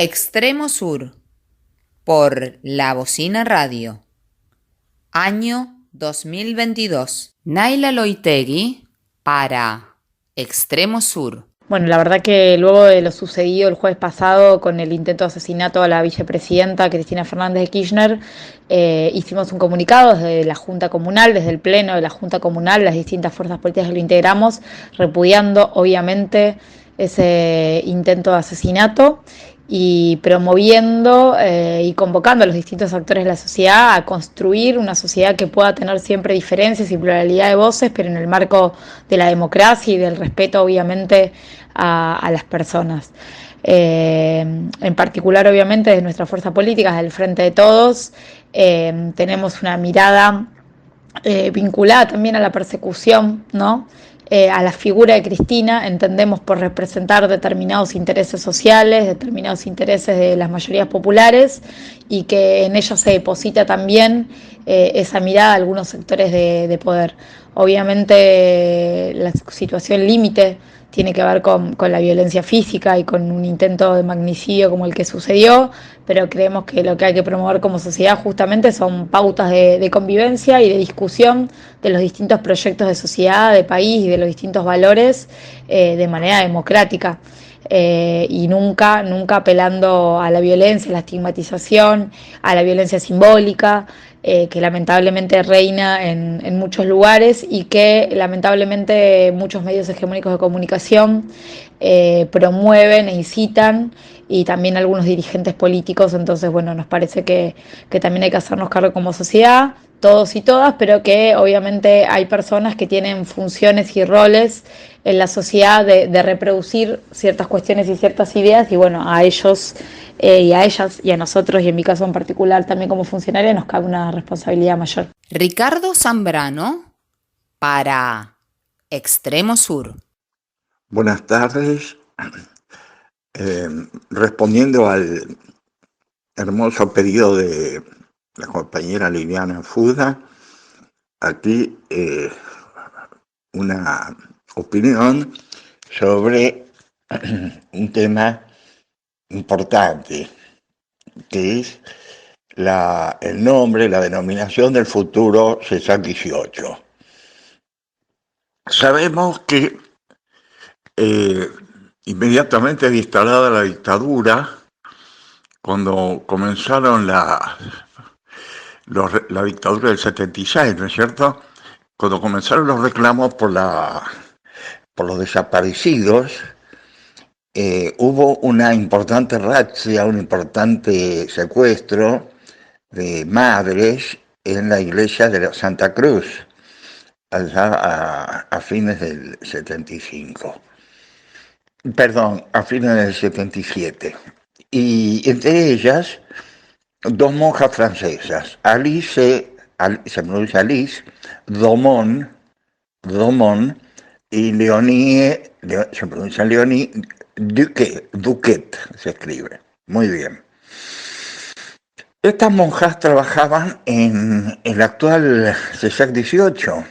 Extremo Sur, por La Bocina Radio. Año 2022. Naila Loitegui para Extremo Sur. Bueno, la verdad que luego de lo sucedido el jueves pasado con el intento de asesinato a la vicepresidenta Cristina Fernández de Kirchner, hicimos un comunicado desde la Junta Comunal, desde el Pleno de la Junta Comunal, las distintas fuerzas políticas que lo integramos, repudiando obviamente ese intento de asesinato y promoviendo y convocando a los distintos actores de la sociedad a construir una sociedad que pueda tener siempre diferencias y pluralidad de voces, pero en el marco de la democracia y del respeto obviamente a las personas. En particular obviamente desde nuestra fuerza política, desde el Frente de Todos, tenemos una mirada vinculada también a la persecución, ¿no? A la figura de Cristina, entendemos por representar determinados intereses sociales, determinados intereses de las mayorías populares, y que en ella se deposita también esa mirada a algunos sectores de poder. Obviamente la situación límite tiene que ver con la violencia física y con un intento de magnicidio como el que sucedió, pero creemos que lo que hay que promover como sociedad justamente son pautas de convivencia y de discusión de los distintos proyectos de sociedad, de país y de los distintos valores de manera democrática. Y nunca apelando a la violencia, a la estigmatización, a la violencia simbólica, que lamentablemente reina en muchos lugares y que lamentablemente muchos medios hegemónicos de comunicación promueven e incitan, y también algunos dirigentes políticos. Entonces, bueno, nos parece que también hay que hacernos cargo como sociedad, todos y todas, pero que obviamente hay personas que tienen funciones y roles en la sociedad de reproducir ciertas cuestiones y ciertas ideas, y bueno, a ellos y a ellas y a nosotros, y en mi caso en particular también como funcionaria, nos cabe una responsabilidad mayor. Ricardo Zambrano para Extremo Sur. Buenas tardes. Respondiendo al hermoso pedido de la compañera Liliana Fuda, aquí una opinión sobre un tema importante, que es el nombre, la denominación del futuro CESAC 18. Sabemos que inmediatamente instalada la dictadura, cuando comenzaron la dictadura del 76, ¿no es cierto? Cuando comenzaron los reclamos por los desaparecidos, hubo una importante razzia, un importante secuestro de madres en la iglesia de la Santa Cruz, allá a fines del 75. Perdón, a fines del 77. Y entre ellas, dos monjas francesas, se pronuncia Alice, Domon, y Leonie, se pronuncia Leonie, Duquet, se escribe. Muy bien. Estas monjas trabajaban en el actual CESAC 18,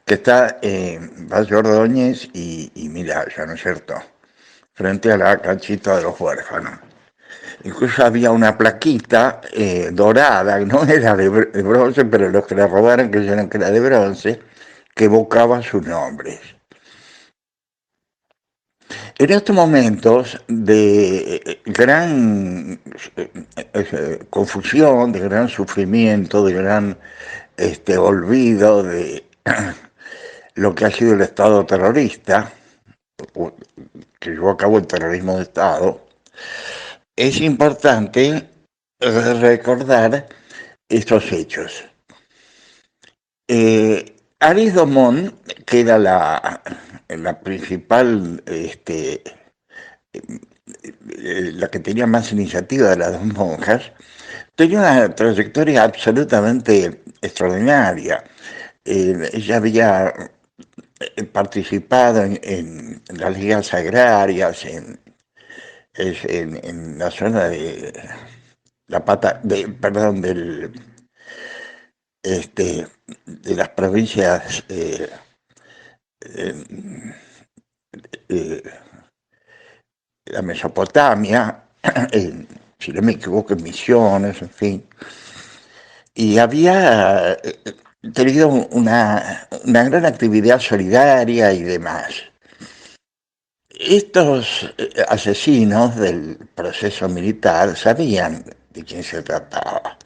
que está en Valle Ordóñez y Miralla, ¿no es cierto?, frente a la canchita de los huérfanos. Incluso había una plaquita dorada, no era de bronce, pero los que la robaron creyeron que era de bronce, que evocaba sus nombres. En estos momentos de gran confusión, de gran sufrimiento, de gran olvido de lo que ha sido el Estado terrorista, que llevó a cabo el terrorismo de Estado, es importante recordar estos hechos. Alice Domon, que era la principal, la que tenía más iniciativa de las dos monjas, tenía una trayectoria absolutamente extraordinaria. Ella había participado en las ligas agrarias, en la zona de la pata, de las provincias la Mesopotamia, si no me equivoco, en Misiones, en fin. Y había tenido una gran actividad solidaria y demás. Estos asesinos del proceso militar sabían de quién se trataba.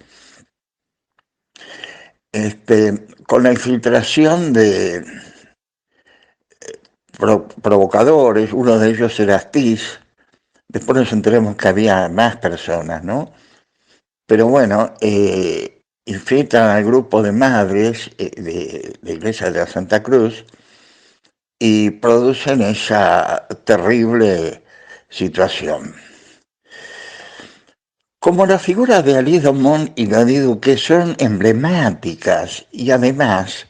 Con la infiltración de provocadores, uno de ellos era Astiz, después nos enteramos que había más personas, ¿no? Pero bueno, infiltran al grupo de madres de la iglesia de la Santa Cruz y producen esa terrible situación. Como las figuras de Ali Domon y Nani Duque son emblemáticas y además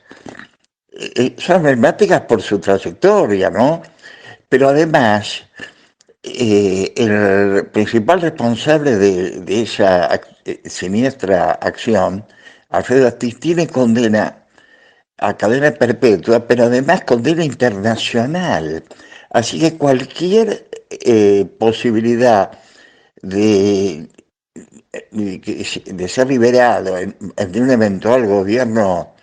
son emblemáticas por su trayectoria, ¿no? Pero además el principal responsable de esa siniestra acción, Alfredo Astiz, tiene condena a cadena perpetua, pero además condena internacional. Así que cualquier posibilidad de, de ser liberado en un eventual gobierno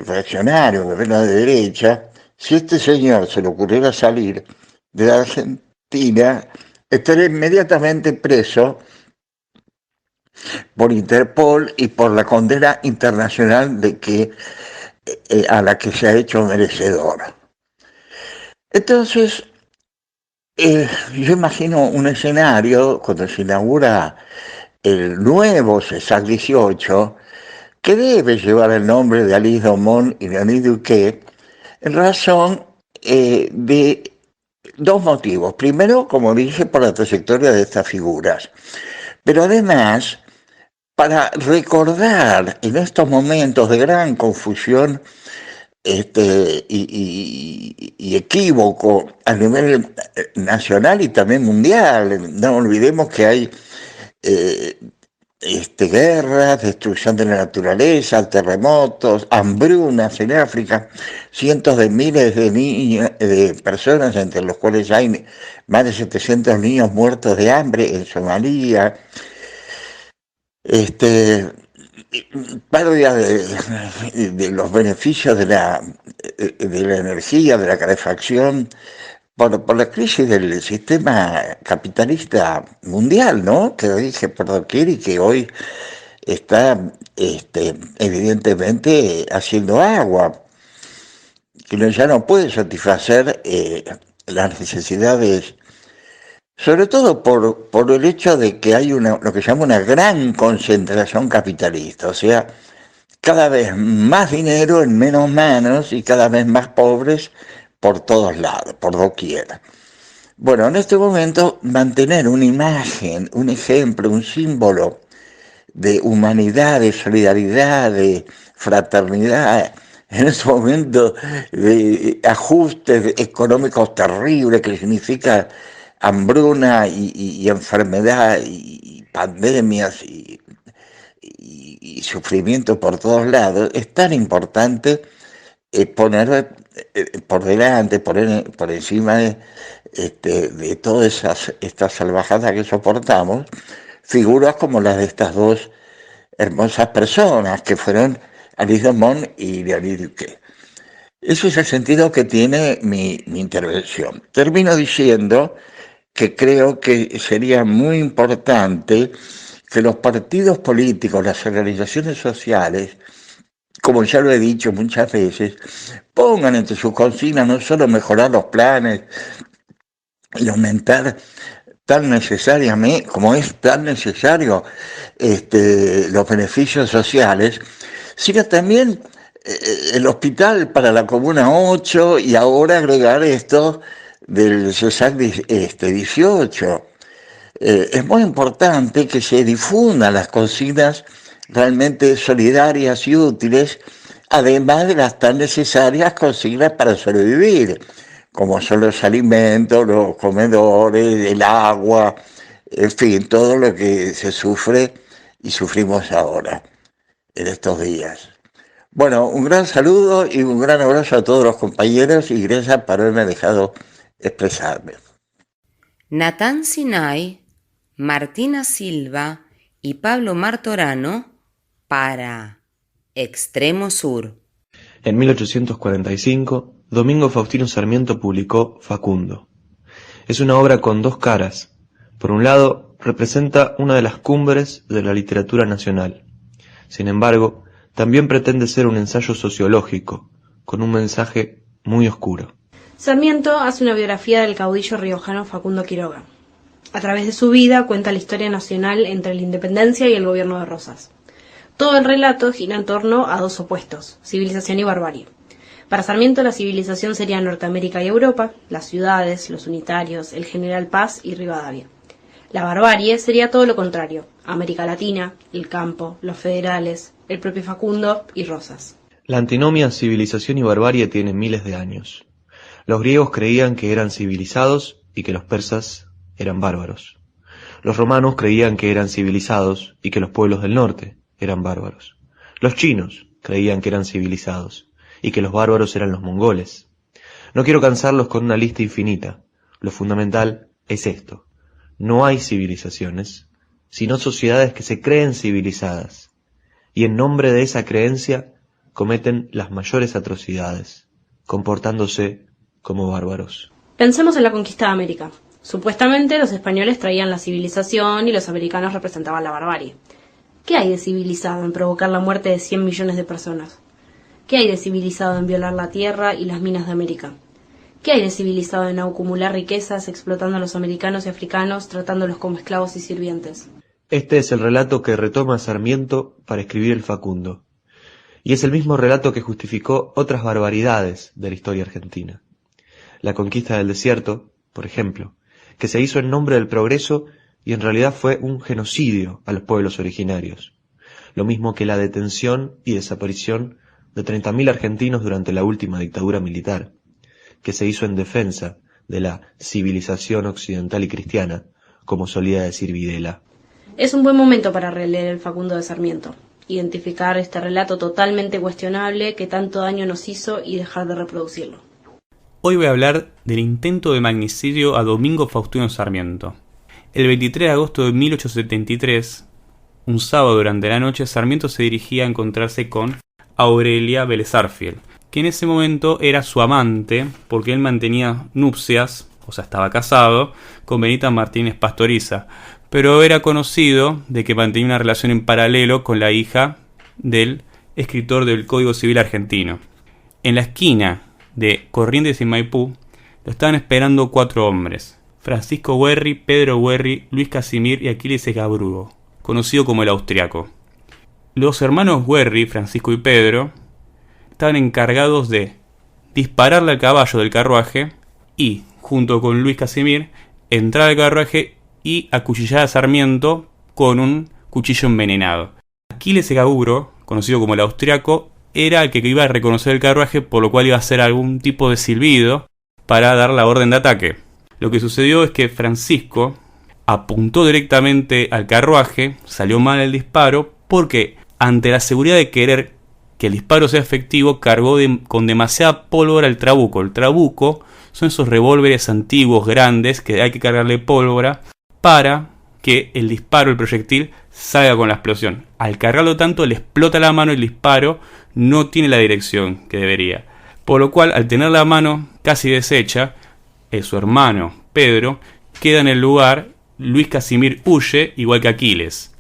reaccionario, gobierno de derecha, si este señor se le ocurriera salir de la Argentina, estaría inmediatamente preso por Interpol y por la condena internacional de que a la que se ha hecho merecedor. Entonces, yo imagino un escenario cuando se inaugura el nuevo CESAC 18, que debe llevar el nombre de Alice Domon y de Denis Duque, en razón de dos motivos. Primero, como dije, por la trayectoria de estas figuras, pero además para recordar en estos momentos de gran confusión y equívoco a nivel nacional y también mundial. No olvidemos que hay guerras, destrucción de la naturaleza, terremotos, hambrunas en África, cientos de miles de niños, de personas, entre los cuales hay más de 700 niños muertos de hambre en Somalia, pérdida de los beneficios de la energía, de la calefacción, por la crisis del sistema capitalista mundial, ¿no? Que dije por doquier y que hoy está evidentemente haciendo agua, que ya no puede satisfacer las necesidades, sobre todo por el hecho de que hay lo que se llama una gran concentración capitalista, o sea, cada vez más dinero en menos manos y cada vez más pobres por todos lados, por doquier. Bueno, en este momento mantener una imagen, un ejemplo, un símbolo de humanidad, de solidaridad, de fraternidad, en este momento de ajustes económicos terribles que significa hambruna y enfermedad y pandemias y sufrimiento por todos lados, es tan importante poner por delante, poner por encima de todas estas salvajadas que soportamos, figuras como las de estas dos hermosas personas que fueron Alice Domon y Denis Duque. Ese es el sentido que tiene mi intervención. Termino diciendo que creo que sería muy importante que los partidos políticos, las organizaciones sociales, como ya lo he dicho muchas veces, pongan entre sus consignas no solo mejorar los planes y aumentar tan necesariamente, como es tan necesario los beneficios sociales, sino también el hospital para la Comuna 8 y ahora agregar esto del CESAC 18. Es muy importante que se difundan las consignas realmente solidarias y útiles, además de las tan necesarias consignas para sobrevivir, como son los alimentos, los comedores, el agua, en fin, todo lo que se sufre y sufrimos ahora, en estos días. Bueno, un gran saludo y un gran abrazo a todos los compañeros y gracias por haberme dejado expresarme. Natán Sinai Martina Silva y Pablo Martorano para Extremo Sur. En 1845, Domingo Faustino Sarmiento publicó Facundo. Es una obra con dos caras. Por un lado, representa una de las cumbres de la literatura nacional. Sin embargo, también pretende ser un ensayo sociológico, con un mensaje muy oscuro. Sarmiento hace una biografía del caudillo riojano Facundo Quiroga. A través de su vida cuenta la historia nacional entre la independencia y el gobierno de Rosas. Todo el relato gira en torno a dos opuestos, civilización y barbarie. Para Sarmiento la civilización sería Norteamérica y Europa, las ciudades, los unitarios, el General Paz y Rivadavia. La barbarie sería todo lo contrario, América Latina, el campo, los federales, el propio Facundo y Rosas. La antinomia civilización y barbarie tiene miles de años. Los griegos creían que eran civilizados y que los persas eran bárbaros. Los romanos creían que eran civilizados y que los pueblos del norte eran bárbaros. Los chinos creían que eran civilizados y que los bárbaros eran los mongoles. No quiero cansarlos con una lista infinita. Lo fundamental es esto. No hay civilizaciones, sino sociedades que se creen civilizadas y en nombre de esa creencia cometen las mayores atrocidades, comportándose como bárbaros. Pensemos en la conquista de América. Supuestamente los españoles traían la civilización y los americanos representaban la barbarie. ¿Qué hay de civilizado en provocar la muerte de 100 millones de personas? ¿Qué hay de civilizado en violar la tierra y las minas de América? ¿Qué hay de civilizado en acumular riquezas explotando a los americanos y africanos, tratándolos como esclavos y sirvientes? Este es el relato que retoma Sarmiento para escribir el Facundo. Y es el mismo relato que justificó otras barbaridades de la historia argentina. La conquista del desierto, por ejemplo, que se hizo en nombre del progreso y en realidad fue un genocidio a los pueblos originarios. Lo mismo que la detención y desaparición de 30.000 argentinos durante la última dictadura militar, que se hizo en defensa de la civilización occidental y cristiana, como solía decir Videla. Es un buen momento para releer el Facundo de Sarmiento, identificar este relato totalmente cuestionable que tanto daño nos hizo y dejar de reproducirlo. Hoy voy a hablar del intento de magnicidio a Domingo Faustino Sarmiento. El 23 de agosto de 1873, un sábado durante la noche, Sarmiento se dirigía a encontrarse con Aurelia Vélez Sarsfield, que en ese momento era su amante, porque él mantenía nupcias, o sea, estaba casado, con Benita Martínez Pastoriza, pero era conocido de que mantenía una relación en paralelo con la hija del escritor del Código Civil argentino. En la esquina de Corrientes y Maipú lo estaban esperando 4 hombres: Francisco Werry, Pedro Werry, Luis Casimir y Aquiles Escabrugo, conocido como el Austriaco. Los hermanos Werry, Francisco y Pedro, estaban encargados de dispararle al caballo del carruaje y, junto con Luis Casimir, entrar al carruaje y acuchillar a Sarmiento con un cuchillo envenenado. Aquiles Escabrugo, conocido como el Austriaco, era el que iba a reconocer el carruaje, por lo cual iba a hacer algún tipo de silbido para dar la orden de ataque. Lo que sucedió es que Francisco apuntó directamente al carruaje, salió mal el disparo, porque ante la seguridad de querer que el disparo sea efectivo, cargó con demasiada pólvora el trabuco. El trabuco son esos revólveres antiguos, grandes, que hay que cargarle pólvora para que el disparo, el proyectil, salga con la explosión. Al cargarlo tanto, le explota la mano y el disparo no tiene la dirección que debería. Por lo cual, al tener la mano casi deshecha, su hermano Pedro queda en el lugar. Luis Casimir huye, igual que Aquiles.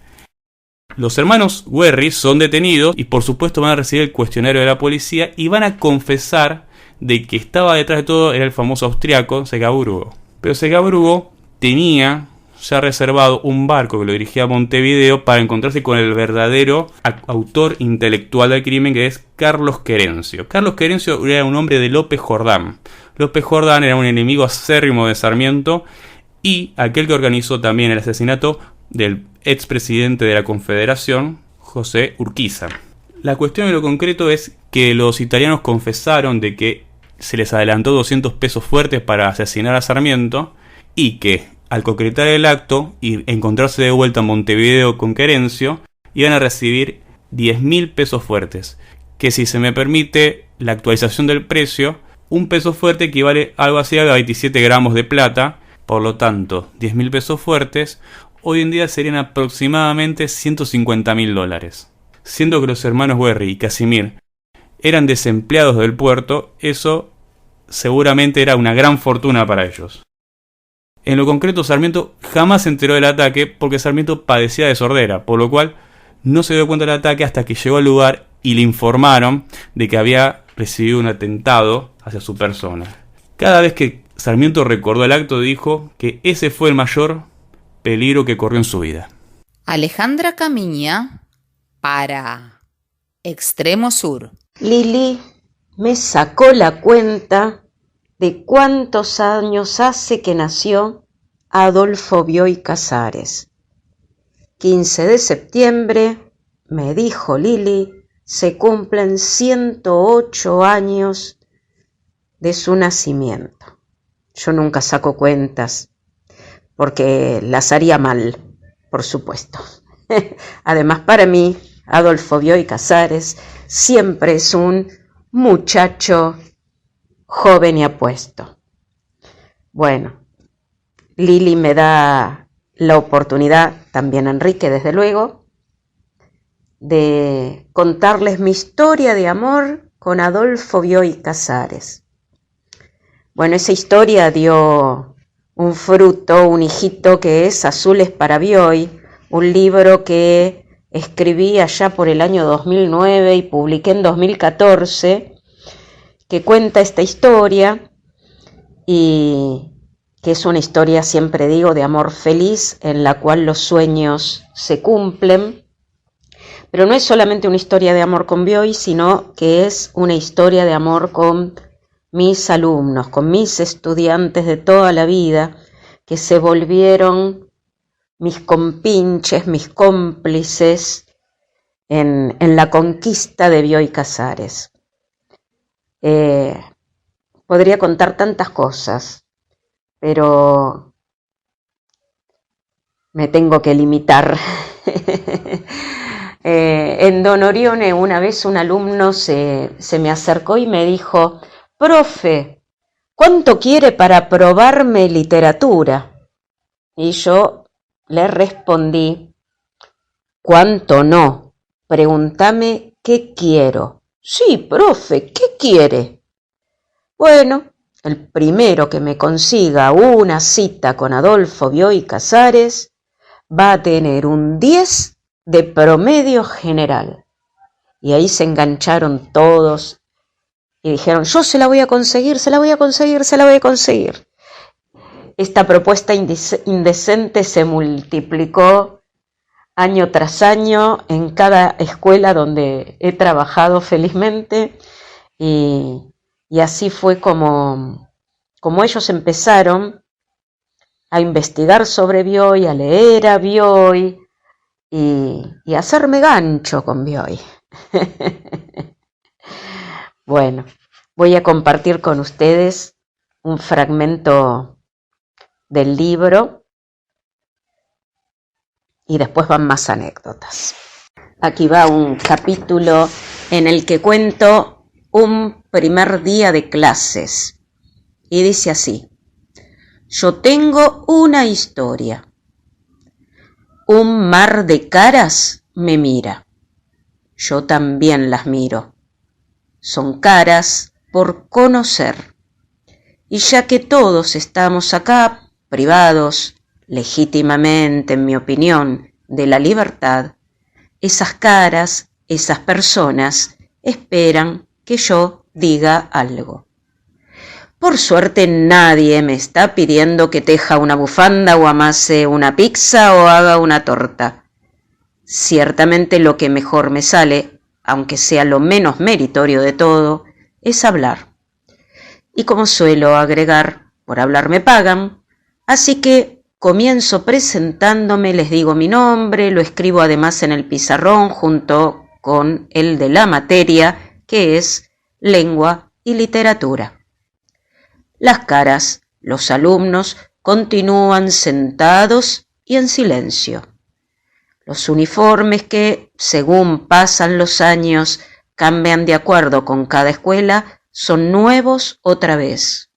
Los hermanos Werry son detenidos y por supuesto van a recibir el cuestionario de la policía y van a confesar de que estaba detrás de todo era el famoso austriaco Segabrugo. Pero Segabrugo tenía ya reservado un barco que lo dirigía a Montevideo para encontrarse con el verdadero autor intelectual del crimen, que es Carlos Querencio. Carlos Querencio era un hombre de López Jordán. López Jordán era un enemigo acérrimo de Sarmiento y aquel que organizó también el asesinato del expresidente de la Confederación, José Urquiza. La cuestión de lo concreto es que los italianos confesaron de que se les adelantó 200 pesos fuertes para asesinar a Sarmiento y que al concretar el acto y encontrarse de vuelta en Montevideo con Querencio, iban a recibir 10.000 pesos fuertes, que si se me permite la actualización del precio, un peso fuerte equivale algo así a 27 gramos de plata. Por lo tanto, 10.000 pesos fuertes hoy en día serían aproximadamente $150.000. Siendo que los hermanos Guerri y Casimir eran desempleados del puerto, eso seguramente era una gran fortuna para ellos. En lo concreto, Sarmiento jamás se enteró del ataque porque Sarmiento padecía de sordera, por lo cual no se dio cuenta del ataque hasta que llegó al lugar y le informaron de que había recibido un atentado hacia su persona. Cada vez que Sarmiento recordó el acto, dijo que ese fue el mayor peligro que corrió en su vida. Alejandra Camiña para Extremo Sur. Lili me sacó la cuenta de cuántos años hace que nació Adolfo Bioy Casares. 15 de septiembre, me dijo Lili, se cumplen 108 años de su nacimiento. Yo nunca saco cuentas, porque las haría mal, por supuesto. Además, para mí, Adolfo Bioy Casares siempre es un muchacho joven y apuesto. Bueno, Lili me da la oportunidad, también Enrique desde luego, de contarles mi historia de amor con Adolfo Bioy Casares. Bueno, esa historia dio un fruto, un hijito que es Azules para Bioy, un libro que escribí allá por el año 2009 y publiqué en 2014, que cuenta esta historia y que es una historia, siempre digo, de amor feliz, en la cual los sueños se cumplen. Pero no es solamente una historia de amor con Bioy, sino que es una historia de amor con mis alumnos, con mis estudiantes de toda la vida, que se volvieron mis compinches, mis cómplices en la conquista de Bioy Casares. Podría contar tantas cosas, pero me tengo que limitar. En Don Orione una vez un alumno se me acercó y me dijo: profe, ¿cuánto quiere para probarme literatura? Y yo le respondí: ¿cuánto no? Pregúntame qué quiero. Sí, profe, ¿qué quiere? Bueno, el primero que me consiga una cita con Adolfo Bioy Casares va a tener un 10 de promedio general. Y ahí se engancharon todos y dijeron: yo se la voy a conseguir, se la voy a conseguir, se la voy a conseguir. Esta propuesta indecente se multiplicó año tras año en cada escuela donde he trabajado felizmente, y así fue como ellos empezaron a investigar sobre Bioy, a leer a Bioy y a hacerme gancho con Bioy. Bueno, voy a compartir con ustedes un fragmento del libro y después van más anécdotas. Aquí va un capítulo en el que cuento un primer día de clases y dice así: yo tengo una historia. Un mar de caras me mira. Yo también las miro. Son caras por conocer. Y ya que todos estamos acá, privados, legítimamente, en mi opinión, de la libertad, esas caras, esas personas, esperan que yo diga algo. Por suerte nadie me está pidiendo que teja una bufanda o amase una pizza o haga una torta. Ciertamente lo que mejor me sale, aunque sea lo menos meritorio de todo, es hablar. Y como suelo agregar, por hablar me pagan, así que comienzo presentándome, les digo mi nombre, lo escribo además en el pizarrón junto con el de la materia, que es lengua y literatura. Las caras, los alumnos, continúan sentados y en silencio. Los uniformes que, según pasan los años, cambian de acuerdo con cada escuela, son nuevos otra vez.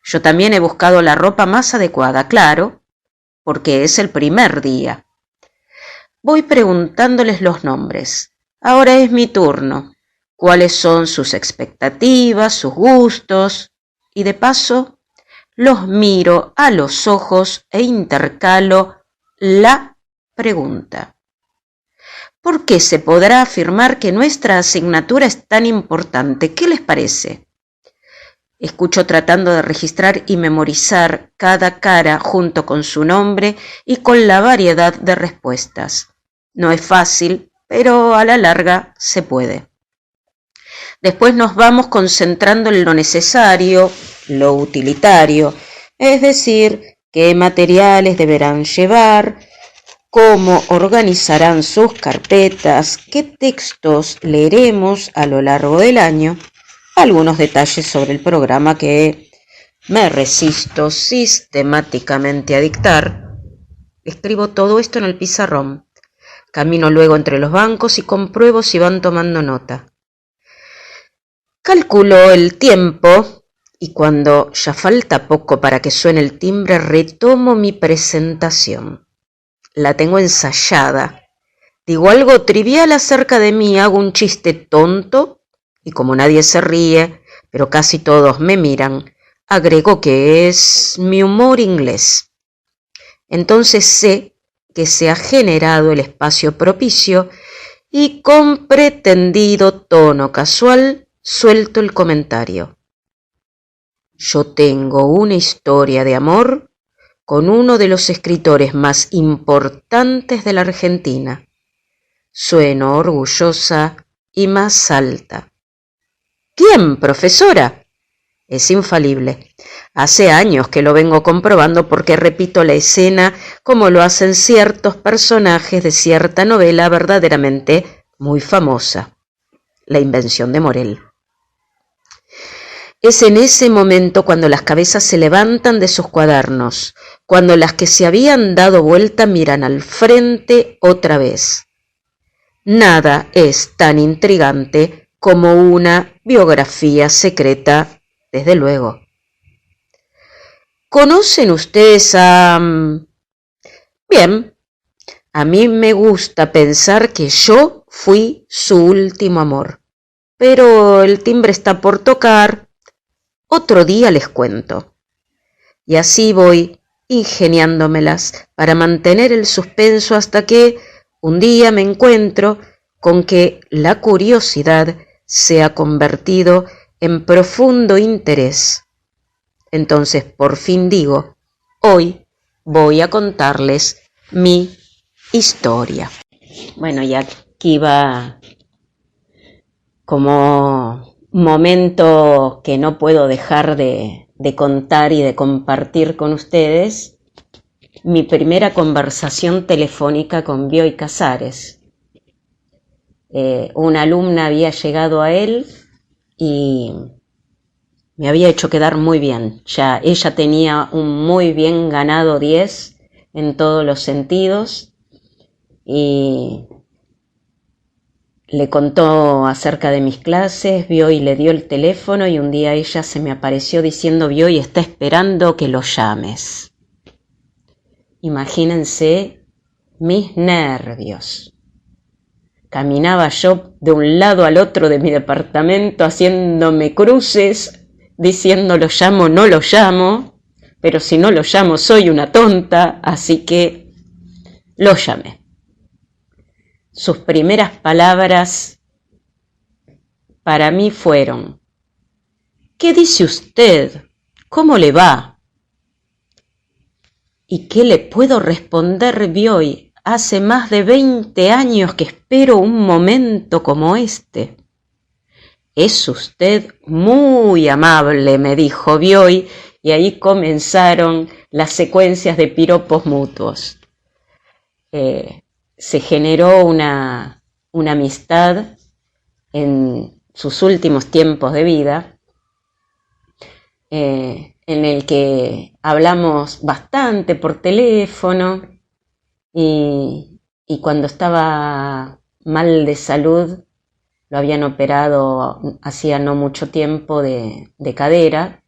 Yo también he buscado la ropa más adecuada, claro, porque es el primer día. Voy preguntándoles los nombres. Ahora es mi turno. ¿Cuáles son sus expectativas, sus gustos? Y de paso, los miro a los ojos e intercalo la pregunta. ¿Por qué se podrá afirmar que nuestra asignatura es tan importante? ¿Qué les parece? Escucho tratando de registrar y memorizar cada cara junto con su nombre y con la variedad de respuestas. No es fácil, pero a la larga se puede. Después nos vamos concentrando en lo necesario, lo utilitario, es decir, qué materiales deberán llevar, cómo organizarán sus carpetas, qué textos leeremos a lo largo del año, algunos detalles sobre el programa que me resisto sistemáticamente a dictar. Escribo todo esto en el pizarrón. Camino luego entre los bancos y compruebo si van tomando nota. Calculo el tiempo y cuando ya falta poco para que suene el timbre, retomo mi presentación. La tengo ensayada. Digo algo trivial acerca de mí, hago un chiste tonto y como nadie se ríe, pero casi todos me miran, agrego que es mi humor inglés. Entonces sé que se ha generado el espacio propicio y con pretendido tono casual suelto el comentario. Yo tengo una historia de amor con uno de los escritores más importantes de la Argentina. Sueno orgullosa y más alta. ¿Quién, profesora? Es infalible. Hace años que lo vengo comprobando porque repito la escena como lo hacen ciertos personajes de cierta novela verdaderamente muy famosa. La invención de Morel. Es en ese momento cuando las cabezas se levantan de sus cuadernos, cuando las que se habían dado vuelta miran al frente otra vez. Nada es tan intrigante como una biografía secreta, desde luego. ¿Conocen ustedes a...? Bien, a mí me gusta pensar que yo fui su último amor, pero el timbre está por tocar. Otro día les cuento. Y así voy ingeniándomelas para mantener el suspenso hasta que un día me encuentro con que la curiosidad se ha convertido en profundo interés. Entonces por fin digo, hoy voy a contarles mi historia. Bueno, y aquí va como momento que no puedo dejar de contar y de compartir con ustedes, mi primera conversación telefónica con Bioy Casares. Una alumna había llegado a él y me había hecho quedar muy bien. Ya ella tenía un muy bien ganado 10 en todos los sentidos y le contó acerca de mis clases. Bioy le dio el teléfono y un día ella se me apareció diciendo: Bioy está esperando que lo llames. Imagínense mis nervios. Caminaba yo de un lado al otro de mi departamento haciéndome cruces, diciendo lo llamo, no lo llamo, pero si no lo llamo soy una tonta, así que lo llamé. Sus primeras palabras para mí fueron: ¿qué dice usted? ¿Cómo le va? ¿Y qué le puedo responder, Bioy? Hace más de 20 años que espero un momento como este. Es usted muy amable, me dijo Bioy, y ahí comenzaron las secuencias de piropos mutuos. Se generó una amistad en sus últimos tiempos de vida, en el que hablamos bastante por teléfono y cuando estaba mal de salud, lo habían operado hacía no mucho tiempo de cadera.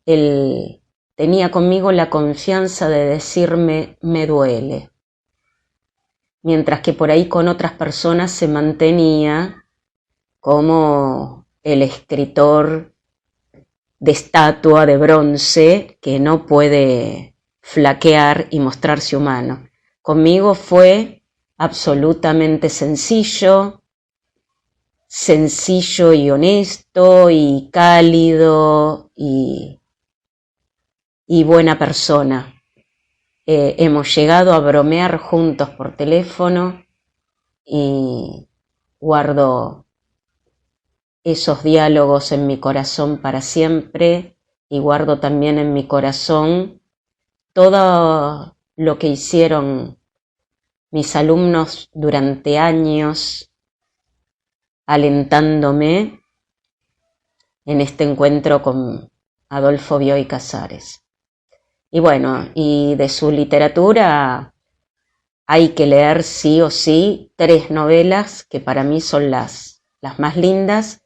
Él tenía conmigo la confianza de decirme me duele, mientras que por ahí con otras personas se mantenía como el escritor de estatua de bronce que no puede flaquear y mostrarse humano. Conmigo fue absolutamente sencillo y honesto y cálido y buena persona. Hemos llegado a bromear juntos por teléfono y guardo esos diálogos en mi corazón para siempre, y guardo también en mi corazón todo lo que hicieron mis alumnos durante años, alentándome en este encuentro con Adolfo Bioy Casares. Y bueno, y de su literatura hay que leer sí o sí 3 novelas que para mí son las más lindas.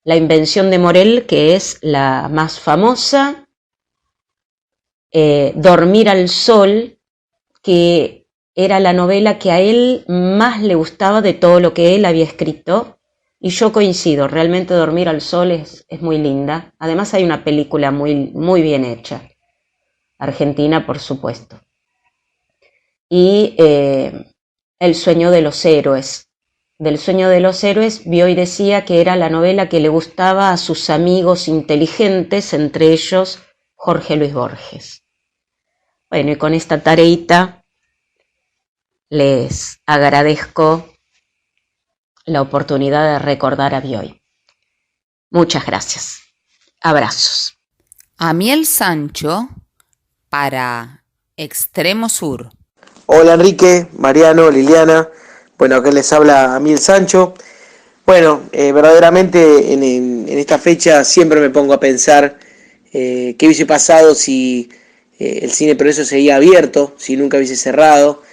La invención de Morel, que es la más famosa. Dormir al sol, que era la novela que a él más le gustaba de todo lo que él había escrito. Y yo coincido, realmente Dormir al sol es muy linda. Además hay una película muy, muy bien hecha. Argentina, por supuesto. Y El sueño de los héroes. Del sueño de los héroes, Bioy decía que era la novela que le gustaba a sus amigos inteligentes, entre ellos Jorge Luis Borges. Bueno, y con esta tareita les agradezco la oportunidad de recordar a Bioy. Muchas gracias. Abrazos. Amiel Sancho para Extremo Sur. Hola Enrique, Mariano, Liliana. Bueno, acá les habla Amiel Sancho. Bueno, verdaderamente en esta fecha siempre me pongo a pensar qué hubiese pasado si el Cine Progreso seguía abierto, si nunca hubiese cerrado,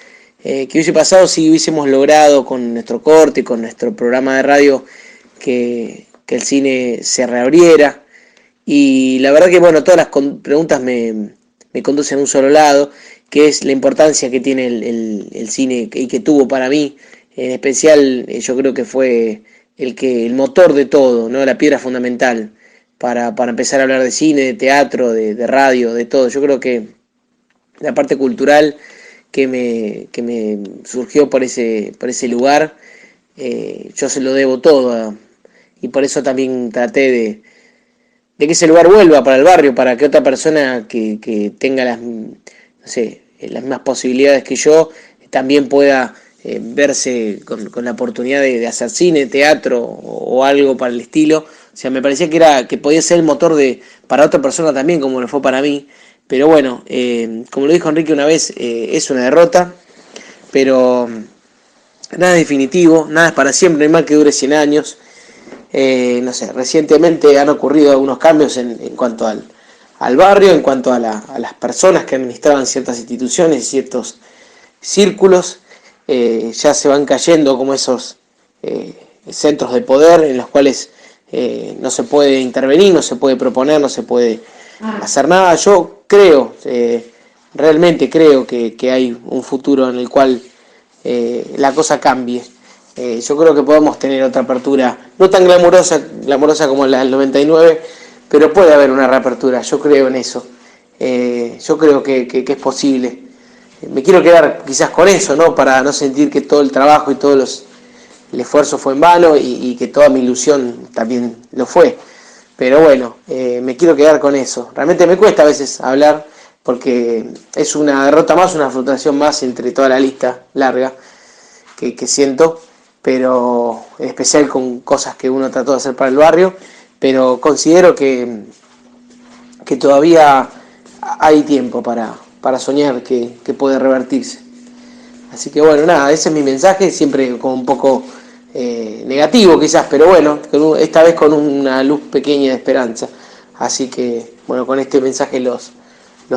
qué hubiese pasado si hubiésemos logrado con nuestro corte, con nuestro programa de radio, que el cine se reabriera. Y la verdad que, bueno, todas las preguntas me conducen a un solo lado, que es la importancia que tiene el cine y que tuvo para mí. En especial, yo creo que fue el motor de todo, ¿no? La piedra fundamental para empezar a hablar de cine, de teatro, de radio, de todo. Yo creo que la parte cultural que me surgió por ese lugar, yo se lo debo todo. Y por eso también traté de que ese lugar vuelva para el barrio, para que otra persona que tenga las mismas posibilidades que yo también pueda verse con la oportunidad de hacer cine, teatro o algo para el estilo. O sea, me parecía que podía ser el motor para otra persona también, como lo fue para mí. Pero bueno, como lo dijo Enrique una vez, es una derrota, pero nada es definitivo, nada es para siempre, no hay mal que dure 100 años. Recientemente han ocurrido algunos cambios en cuanto al barrio, en cuanto a las personas que administraban ciertas instituciones y ciertos círculos. Ya se van cayendo como esos centros de poder en los cuales no se puede intervenir, no se puede proponer, no se puede hacer nada. Yo creo, realmente creo que hay un futuro en el cual la cosa cambie. Yo creo que podemos tener otra apertura, no tan glamurosa como la del 99, pero puede haber una reapertura, yo creo en eso. Yo creo que es posible. Me quiero quedar quizás con eso, ¿no? Para no sentir que todo el trabajo y todo el esfuerzo fue en vano y que toda mi ilusión también lo fue. Pero bueno, me quiero quedar con eso. Realmente me cuesta a veces hablar porque es una derrota más, una frustración más entre toda la lista larga que siento, pero en especial con cosas que uno trató de hacer para el barrio, pero considero que todavía hay tiempo para soñar que puede revertirse. Así que bueno, nada, ese es mi mensaje, siempre como un poco negativo quizás, pero bueno, esta vez con una luz pequeña de esperanza. Así que bueno, con este mensaje los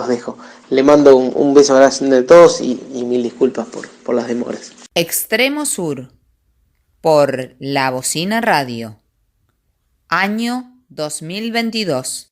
dejo. Le mando un beso grande a todos y mil disculpas por las demoras. Extremo Sur por La Bocina Radio. Año 2022.